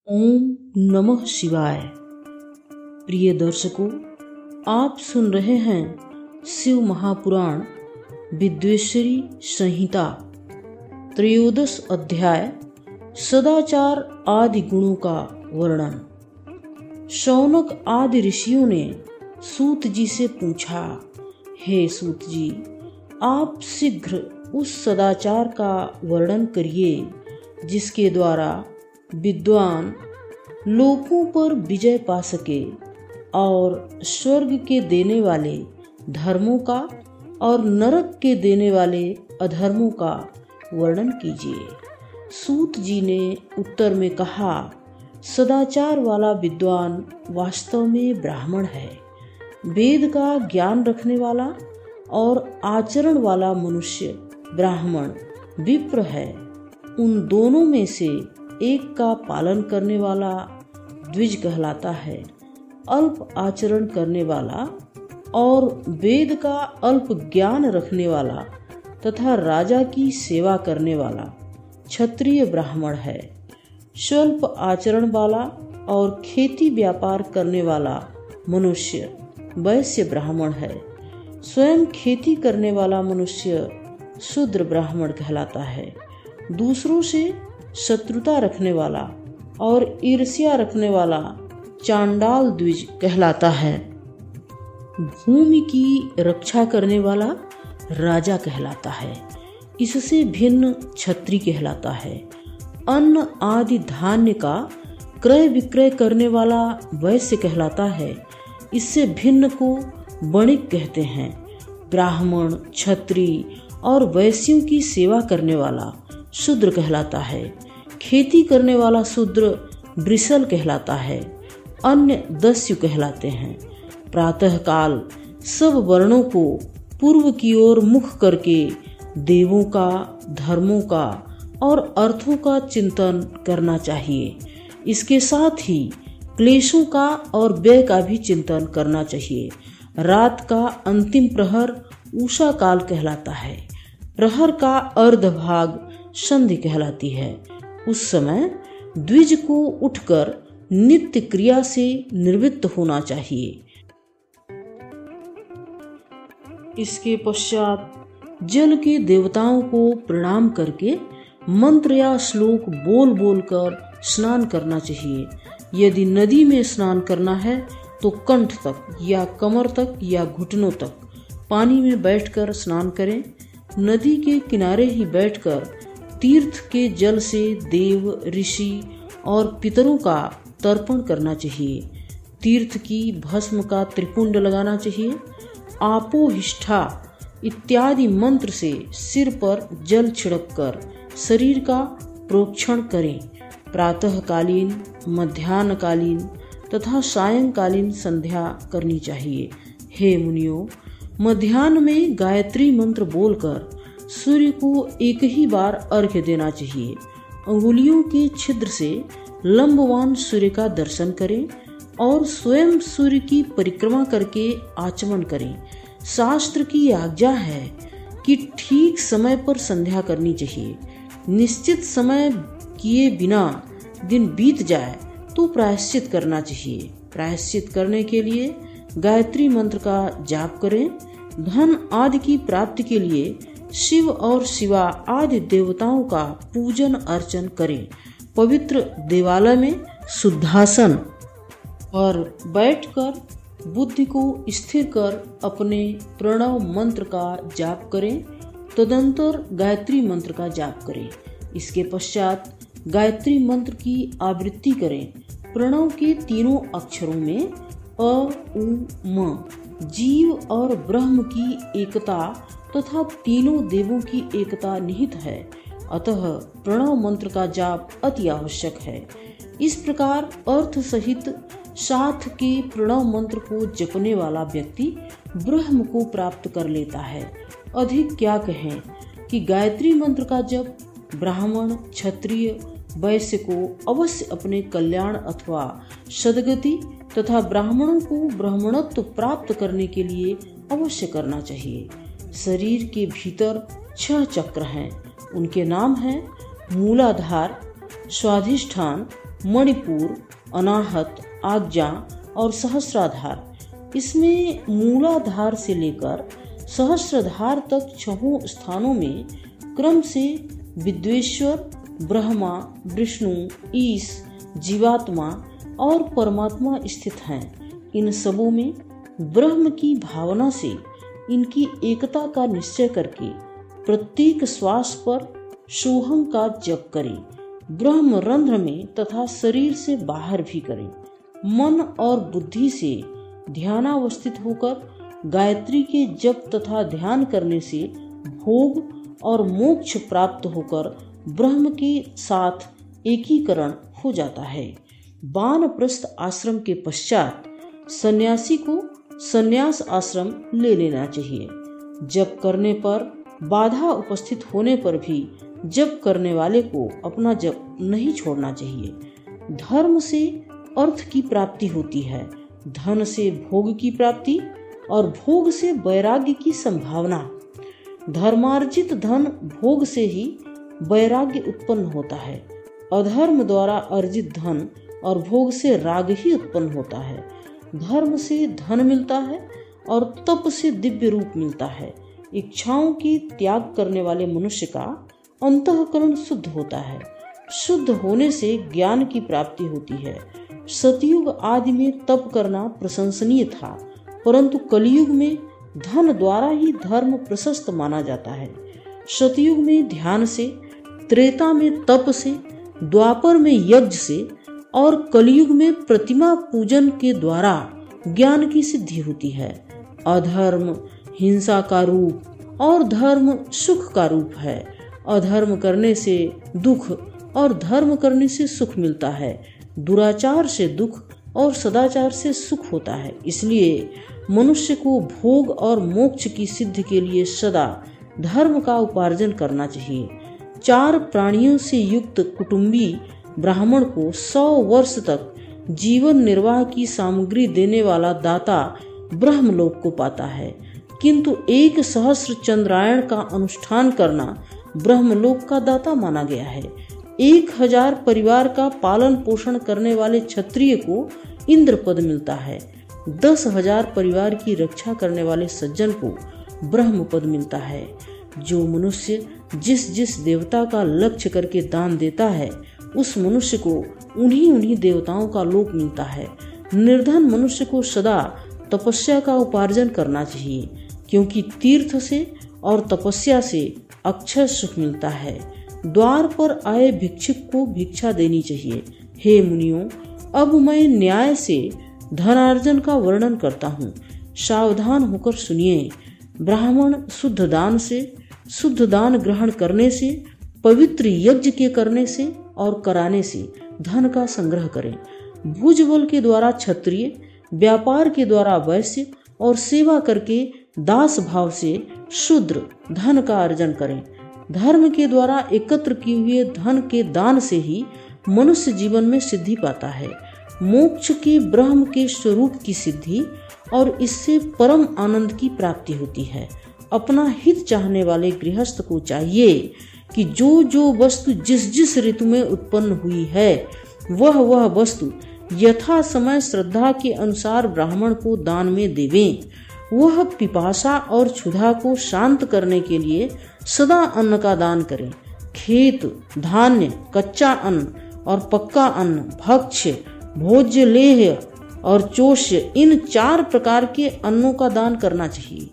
ओम नमः शिवाय। प्रिय दर्शकों, आप सुन रहे हैं शिव महापुराण विद्वेश्वरी संहिता 13 अध्याय सदाचार आदि गुणों का वर्णन। शौनक आदि ऋषियों ने सूत जी से पूछा, हे सूत जी, आप शीघ्र उस सदाचार का वर्णन करिए जिसके द्वारा विद्वान लोकों पर विजय पा सके और स्वर्ग के देने वाले धर्मों का और नरक के देने वाले अधर्मों का वर्णन कीजिए। सूत जी ने उत्तर में कहा, सदाचार वाला विद्वान वास्तव में ब्राह्मण है। वेद का ज्ञान रखने वाला और आचरण वाला मनुष्य ब्राह्मण विप्र है। उन दोनों में से एक का पालन करने वाला द्विज कहलाता है। अल्प आचरण करने वाला और वेद का अल्प ज्ञान रखने वाला तथा राजा की सेवा करने वाला क्षत्रिय ब्राह्मण है। स्वल्प आचरण वाला और खेती व्यापार करने वाला मनुष्य वैश्य ब्राह्मण है। स्वयं खेती करने वाला मनुष्य शूद्र ब्राह्मण कहलाता है। दूसरों से शत्रुता रखने वाला और ईर्ष्या रखने वाला चांडाल द्विज कहलाता है। भूमि की रक्षा करने वाला राजा कहलाता है। इससे भिन्न क्षत्रिय कहलाता है। अन्न आदि धान्य का क्रय विक्रय करने वाला वैश्य कहलाता है। इससे भिन्न को वणिक कहते हैं। ब्राह्मण, क्षत्रिय और वैश्यों की सेवा करने वाला शूद्र कहलाता है। खेती करने वाला शूद्र वृषल कहलाता है। अन्य दस्यु कहलाते हैं। प्रातः काल सब वर्णों को पूर्व की ओर मुख करके देवों का, धर्मों का और अर्थों का चिंतन करना चाहिए। इसके साथ ही क्लेशों का और व्यय का भी चिंतन करना चाहिए। रात का अंतिम प्रहर उषा काल कहलाता है। प्रहर का अर्ध भाग संधि कहलाती है। उस समय द्विज को उठकर नित्य क्रिया से निवृत्त होना चाहिए। इसके पश्चात जल के देवताओं को प्रणाम करके मंत्र या श्लोक बोल बोल कर स्नान करना चाहिए। यदि नदी में स्नान करना है तो कंठ तक या कमर तक या घुटनों तक पानी में बैठकर स्नान करें। नदी के किनारे ही बैठकर तीर्थ के जल से देव, ऋषि और पितरों का तर्पण करना चाहिए। तीर्थ की भस्म का त्रिपुंड लगाना चाहिए। आपोहिष्ठा इत्यादि मंत्र से सिर पर जल छिड़ककर शरीर का प्रोक्षण करें। प्रातःकालीन, मध्याह्नकालीन तथा सायंकालीन संध्या करनी चाहिए। हे मुनियों, मध्याह्न में गायत्री मंत्र बोलकर सूर्य को एक ही बार अर्घ्य देना चाहिए। अंगुलियों के छिद्र से लंबवान सूर्य का दर्शन करें और स्वयं सूर्य की परिक्रमा करके आचमन करें। शास्त्र की आज्ञा है कि ठीक समय पर संध्या करनी चाहिए। निश्चित समय किए बिना दिन बीत जाए तो प्रायश्चित करना चाहिए। प्रायश्चित करने के लिए गायत्री मंत्र का जाप करें। धन आदि की प्राप्ति के लिए शिव और शिवा आदि देवताओं का पूजन अर्चन करें। पवित्र देवालय में शुद्धासन पर बैठकर बुद्धि को स्थिर कर अपने प्रणव मंत्र का जाप करें। तदंतर गायत्री मंत्र का जाप करें। इसके पश्चात गायत्री मंत्र की आवृत्ति करें। प्रणव के तीनों अक्षरों में अ, उ, म जीव और ब्रह्म की एकता तथा तीनों देवों की एकता निहित है। अतः प्रणव मंत्र का जाप अति आवश्यक है। इस प्रकार अर्थ सहित साथ के प्रणव मंत्र को जपने वाला व्यक्ति ब्रह्म को प्राप्त कर लेता है। अधिक क्या कहें कि गायत्री मंत्र का जप ब्राह्मण, क्षत्रिय, वैश्य को अवश्य अपने कल्याण अथवा सद्गति तथा ब्राह्मणों को ब्राह्मणत्व प्राप्त करने के लिए अवश्य करना चाहिए। शरीर के भीतर 6 चक्र हैं। उनके नाम हैं मूलाधार, स्वाधिष्ठान, मणिपुर, अनाहत, आज्ञा और सहस्राधार। इसमें मूलाधार से लेकर सहस्राधार तक 6 स्थानों में क्रम से विद्वेश्वर, ब्रह्मा, विष्णु, ईश, जीवात्मा और परमात्मा स्थित हैं। इन सबों में ब्रह्म की भावना से इनकी एकता का निश्चय करके प्रत्येक श्वास पर सोहम का जप करें। ब्रह्म रंध्र में तथा शरीर से बाहर भी करें। मन और बुद्धि से ध्यानावस्थित होकर गायत्री के जप तथा ध्यान करने से भोग और मोक्ष प्राप्त होकर ब्रह्म के साथ एकीकरण हो जाता है। वानप्रस्थ आश्रम के पश्चात सन्यासी को सन्यास आश्रम ले लेना चाहिए। जप करने पर बाधा उपस्थित होने पर भी जप करने वाले को अपना जप नहीं छोड़ना चाहिए। धर्म से अर्थ की प्राप्ति होती है, धन से भोग की प्राप्ति और भोग से वैराग्य की संभावना। धर्मार्जित धन भोग से ही वैराग्य उत्पन्न होता है। अधर्म द्वारा अर्जित धन और भोग से राग ही उत्पन्न होता है। धर्म से धन मिलता है और तप से दिव्य रूप मिलता है। इच्छाओं की त्याग करने वाले मनुष्य का अंतःकरण शुद्ध होता है। शुद्ध होने से ज्ञान की प्राप्ति होती है। सतयुग आदि में तप करना प्रशंसनीय था, परंतु कलयुग में धन द्वारा ही धर्म प्रशस्त माना जाता है। सतयुग में ध्यान से, त्रेता में तप से, द्वापर में यज्ञ से और कलयुग में प्रतिमा पूजन के द्वारा ज्ञान की सिद्धि होती है। अधर्म हिंसा का रूप और धर्म सुख का रूप है। अधर्म करने से दुख और धर्म करने से सुख मिलता है। दुराचार से दुख और सदाचार से सुख होता है। इसलिए मनुष्य को भोग और मोक्ष की सिद्धि के लिए सदा धर्म का उपार्जन करना चाहिए। 4 प्राणियों से युक्त कुटुंबी ब्राह्मण को 100 वर्ष तक जीवन निर्वाह की सामग्री देने वाला दाता ब्रह्मलोक को पाता है, किंतु 1 सहस्र चंद्रायण का अनुष्ठान करना ब्रह्मलोक का दाता माना गया है। 1000 परिवार का पालन पोषण करने वाले क्षत्रिय को इंद्र पद मिलता है। 10,000 परिवार की रक्षा करने वाले सज्जन को ब्रह्म पद मिलता है। जो मनुष्य जिस जिस देवता का लक्ष्य करके दान देता है, उस मनुष्य को उन्हीं देवताओं का लोक मिलता है। निर्धन मनुष्य को सदा तपस्या का उपार्जन करना चाहिए, क्योंकि तीर्थ से और तपस्या से अक्षय सुख मिलता है। द्वार पर आए भिक्षुक को भिक्षा देनी चाहिए। हे मुनियों, अब मैं न्याय से धनार्जन का वर्णन करता हूँ। सावधान होकर सुनिए। ब्राह्मण शुद्ध दान से, शुद्ध दान ग्रहण करने से, पवित्र यज्ञ के करने से और कराने से धन का संग्रह करें। भुजबल के द्वारा क्षत्रिय, व्यापार के द्वारा वैश्य और सेवा करके दास भाव से शूद्र धन का अर्जन करें। धर्म के द्वारा एकत्र किए हुए धन के दान से ही मनुष्य जीवन में सिद्धि पाता है। मोक्ष के ब्रह्म के स्वरूप की सिद्धि और इससे परम आनंद की प्राप्ति होती है। अपना हित चाहने वाले गृहस्थ को चाहिए कि जो जो वस्तु जिस जिस ऋतु में उत्पन्न हुई है, वह वस्तु यथा समय श्रद्धा के अनुसार ब्राह्मण को दान में देवें। वह पिपासा और क्षुधा को शांत करने के लिए सदा अन्न का दान करें। खेत, धान्य, कच्चा अन्न और पक्का अन्न, भक्ष्य, भोज्य, लेह्य और चोष्य, इन 4 प्रकार के अन्नों का दान करना चाहिए।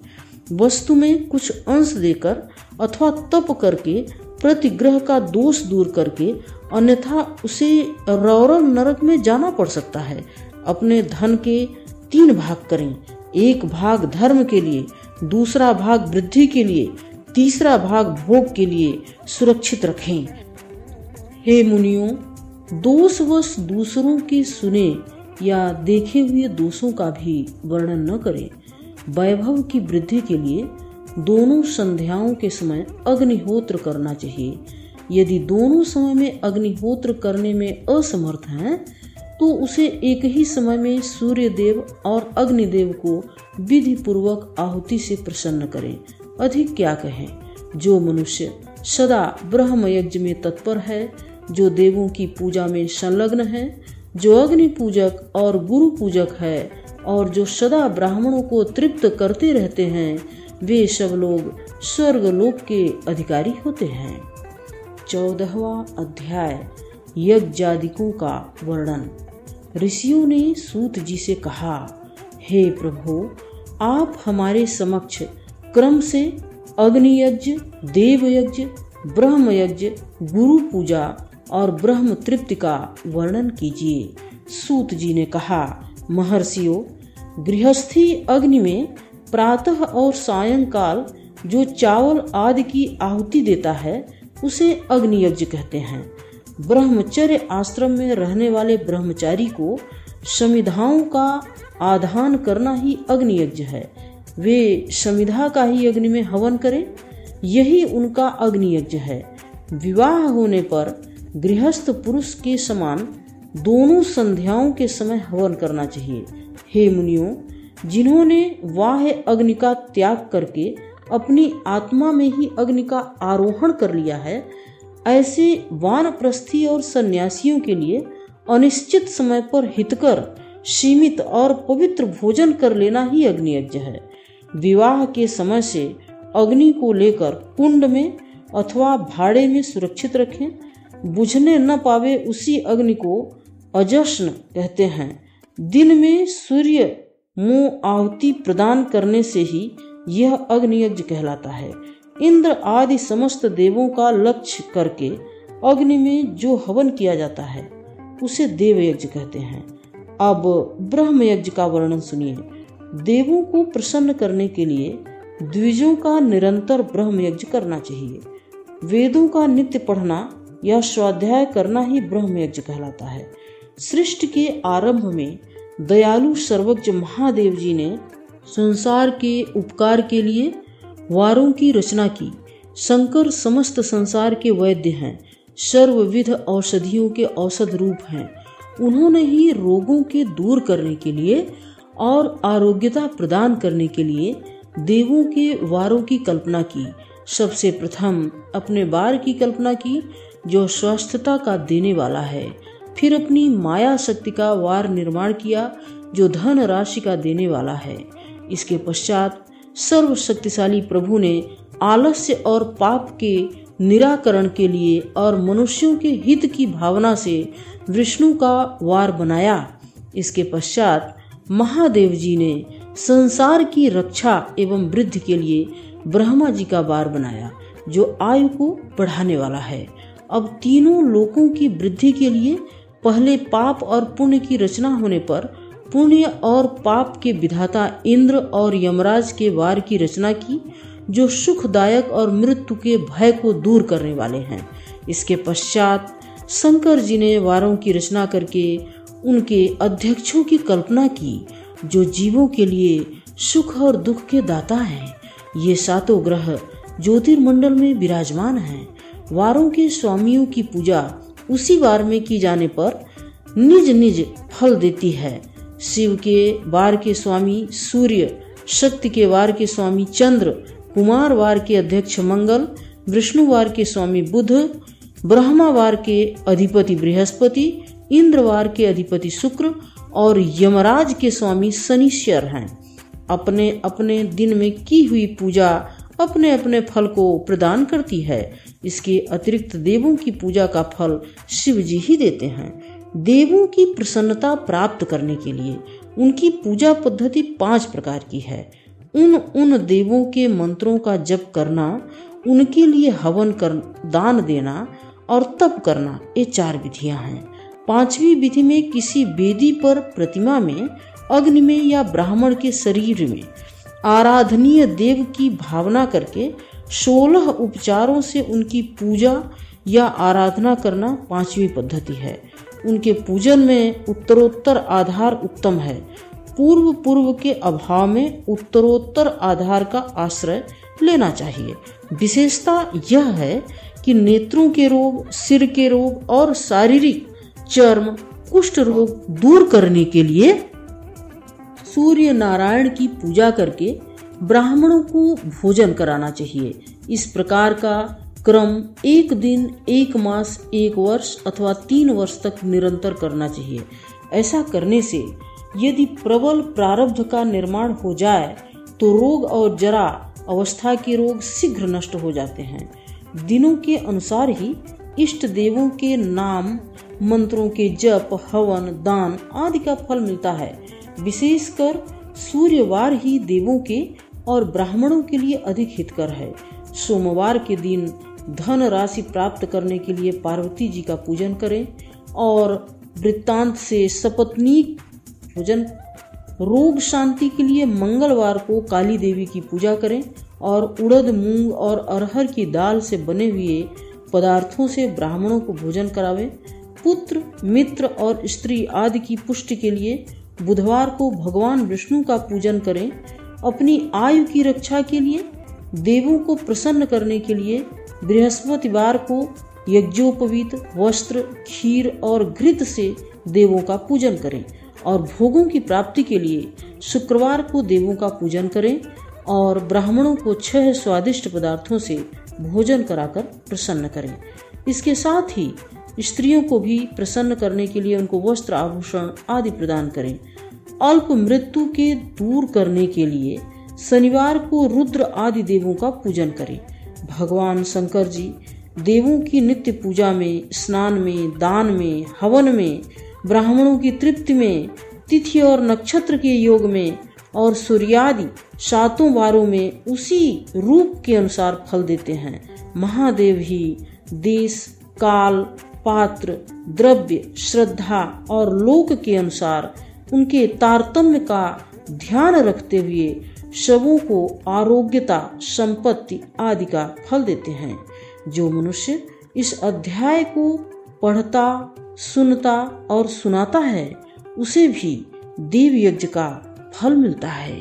वस्तु में कुछ अंश देकर अथवा तप करके प्रतिग्रह का दोष दूर करके, अन्यथा उसे रौरव नरक में जाना पड़ सकता है। अपने धन के 3 भाग करें। 1 भाग धर्म के लिए, दूसरा भाग वृद्धि के लिए, तीसरा भाग भोग के लिए सुरक्षित रखें। हे मुनियों, दोषवश दूसरों के सुने या देखे हुए दोषों का भी वर्णन न करें। वैभव की वृद्धि के लिए दोनों संध्याओं के समय अग्निहोत्र करना चाहिए। यदि दोनों समय में अग्निहोत्र करने में असमर्थ हैं, तो उसे एक ही समय में सूर्य देव और अग्निदेव को विधि पूर्वक आहुति से प्रसन्न करें। अधिक क्या कहें। जो मनुष्य सदा ब्रह्म यज्ञ में तत्पर है, जो देवों की पूजा में संलग्न है, जो अग्नि पूजक और गुरु पूजक है और जो सदा ब्राह्मणों को तृप्त करते रहते हैं, वे सब लोग स्वर्ग लोक के अधिकारी होते हैं। 14वां अध्याय यज्ञादिकों का वर्णन। ऋषियों ने सूत जी से कहा, हे प्रभु, आप हमारे समक्ष क्रम से अग्नि यज्ञ, देव यज्ञ, ब्रह्म यज्ञ, गुरु पूजा और ब्रह्म तृप्ति का वर्णन कीजिए। सूत जी ने कहा, महर्षियों, गृहस्थी अग्नि में प्रातः और सायंकाल जो चावल आदि की आहुति देता है उसे अग्नि यज्ञ कहते हैं। ब्रह्मचर्य आश्रम में रहने वाले ब्रह्मचारी को समिधाओं का आधान करना ही अग्नि यज्ञ है। वे समिधा का ही अग्नि में हवन करें, यही उनका अग्नि यज्ञ है। विवाह होने पर गृहस्थ पुरुष के समान दोनों संध्याओं के समय हवन करना चाहिए। हे मुनियों, जिन्होंने बाह्य अग्नि का त्याग करके अपनी आत्मा में ही अग्नि का आरोहण कर लिया है, ऐसे वानप्रस्थी और सन्यासियों के लिए अनिश्चित समय पर हितकर, सीमित और पवित्र भोजन कर लेना ही अग्नि यज्ञ है। विवाह के समय से अग्नि को लेकर कुंड में अथवा भाड़े में सुरक्षित रखें। बुझने न पावे उसी अग्नि को अजस्न कहते हैं। दिन में सूर्य मुंह आहुति प्रदान करने से ही यह अग्नि यज्ञ कहलाता है। इंद्र आदि समस्त देवों का लक्ष्य करके अग्नि में जो हवन किया जाता है उसे देव यज्ञ कहते हैं। अब ब्रह्म यज्ञ का वर्णन सुनिए। देवों को प्रसन्न करने के लिए द्विजों का निरंतर ब्रह्म यज्ञ करना चाहिए। वेदों का नित्य पढ़ना या स्वाध्याय करना ही ब्रह्म यज्ञ कहलाता है। सृष्टि के आरंभ में दयालु सर्वज्ञ महादेव जी ने संसार के उपकार के लिए वारों की रचना की। शंकर समस्त संसार के वैद्य हैं, सर्वविध औषधियों के औषध रूप हैं। उन्होंने ही रोगों के दूर करने के लिए और आरोग्यता प्रदान करने के लिए देवों के वारों की कल्पना की। सबसे प्रथम अपने वार की कल्पना की जो स्वस्थता का देने वाला है। फिर अपनी माया शक्ति का वार निर्माण किया जो धन राशि का देने वाला है। इसके पश्चात सर्वशक्तिशाली प्रभु ने आलस्य और पाप के निराकरण के लिए और मनुष्यों के हित की भावना से विष्णु का वार बनाया। इसके पश्चात महादेव जी ने संसार की रक्षा एवं वृद्धि के लिए ब्रह्मा जी का वार बनाया जो आयु को बढ़ाने वाला है। अब तीनों लोकों की वृद्धि के लिए पहले पाप और पुण्य की रचना होने पर पुण्य और पाप के विधाता इंद्र और यमराज के वार की रचना की जो सुखदायक और मृत्यु के भय को दूर करने वाले हैं। इसके पश्चात शंकर जी ने वारों की रचना करके उनके अध्यक्षों की कल्पना की जो जीवों के लिए सुख और दुख के दाता हैं। ये सातों ग्रह ज्योतिर्मंडल में विराजमान हैं। वारों के स्वामियों की पूजा उसी वार में की जाने पर निज निज फल देती है। शिव के वार के स्वामी सूर्य, शक्ति के वार के स्वामी चंद्र, कुमार वार के अध्यक्ष मंगल, विष्णु वार के स्वामी बुध, ब्रह्मा वार के अधिपति बृहस्पति, इंद्र वार के अधिपति शुक्र और यमराज के स्वामी शनिश्चर हैं। अपने अपने दिन में की हुई पूजा अपने अपने फल को प्रदान करती है। इसके अतिरिक्त देवों की पूजा का फल शिव जी ही देते हैं। देवों की प्रसन्नता प्राप्त करने के लिए उनकी पूजा पद्धति 5 प्रकार की है। उन देवों के मंत्रों का जप करना, उनके लिए हवन कर दान देना और तप करना, ये 4 विधियां हैं। 5वीं विधि में किसी वेदी पर, प्रतिमा में, अग्नि में या ब्राह्मण के शरीर में आराधनीय देव की भावना करके 16 उपचारों से उनकी पूजा या आराधना करना 5वीं पद्धति है। उनके पूजन में उत्तरोत्तर आधार उत्तम है। पूर्व के अभाव में उत्तरोत्तर आधार का आश्रय लेना चाहिए। विशेषता यह है कि नेत्रों के रोग, सिर के रोग और शारीरिक चर्म कुष्ठ रोग दूर करने के लिए सूर्य नारायण की पूजा करके ब्राह्मणों को भोजन कराना चाहिए। इस प्रकार का क्रम 1 दिन, 1 मास, 1 वर्ष अथवा 3 वर्ष तक निरंतर करना चाहिए। ऐसा करने से यदि प्रबल प्रारब्ध का निर्माण हो जाए तो रोग और जरा अवस्था के रोग शीघ्र नष्ट हो जाते हैं। दिनों के अनुसार ही इष्ट देवों के नाम, मंत्रों के जप, हवन, दान आदि का फल मिलता है। विशेषकर सूर्यवार ही देवों के और ब्राह्मणों के लिए अधिक हितकर है। सोमवार के दिन धन राशि प्राप्त करने के लिए पार्वती जी का पूजन करें और वृत्तांत से सपत्नीक पूजन। रोग शांति के लिए मंगलवार को काली देवी की पूजा करें और उड़द, मूंग और अरहर की दाल से बने हुए पदार्थों से ब्राह्मणों को भोजन करावें। पुत्र, मित्र और स्त्री आदि की पुष्टि के लिए बुधवार को भगवान विष्णु का पूजन करें। अपनी आयु की रक्षा के लिए, देवों को प्रसन्न करने के लिए बृहस्पतिवार को यज्ञोपवीत वस्त्र, खीर और घृत से देवों का पूजन करें और भोगों की प्राप्ति के लिए शुक्रवार को देवों का पूजन करें और ब्राह्मणों को 6 स्वादिष्ट पदार्थों से भोजन कराकर प्रसन्न करें। इसके साथ ही स्त्रियों को भी प्रसन्न करने के लिए उनको वस्त्र, आभूषण आदि प्रदान करें। अल्प मृत्यु के दूर करने के लिए शनिवार को रुद्र आदि देवों का पूजन करें। भगवान शंकर जी देवों की नित्य पूजा में, स्नान में, दान में, हवन में, ब्राह्मणों की तृप्ति में, तिथि और नक्षत्र के योग में और सूर्यादि 7 वारों में उसी रूप के अनुसार फल देते हैं। महादेव ही देश, काल, पात्र, द्रव्य, श्रद्धा और लोक के अनुसार उनके तारतम्य का ध्यान रखते हुए शवों को आरोग्यता, संपत्ति आदि का फल देते हैं। जो मनुष्य इस अध्याय को पढ़ता, सुनता और सुनाता है उसे भी देव यज्ञ का फल मिलता है।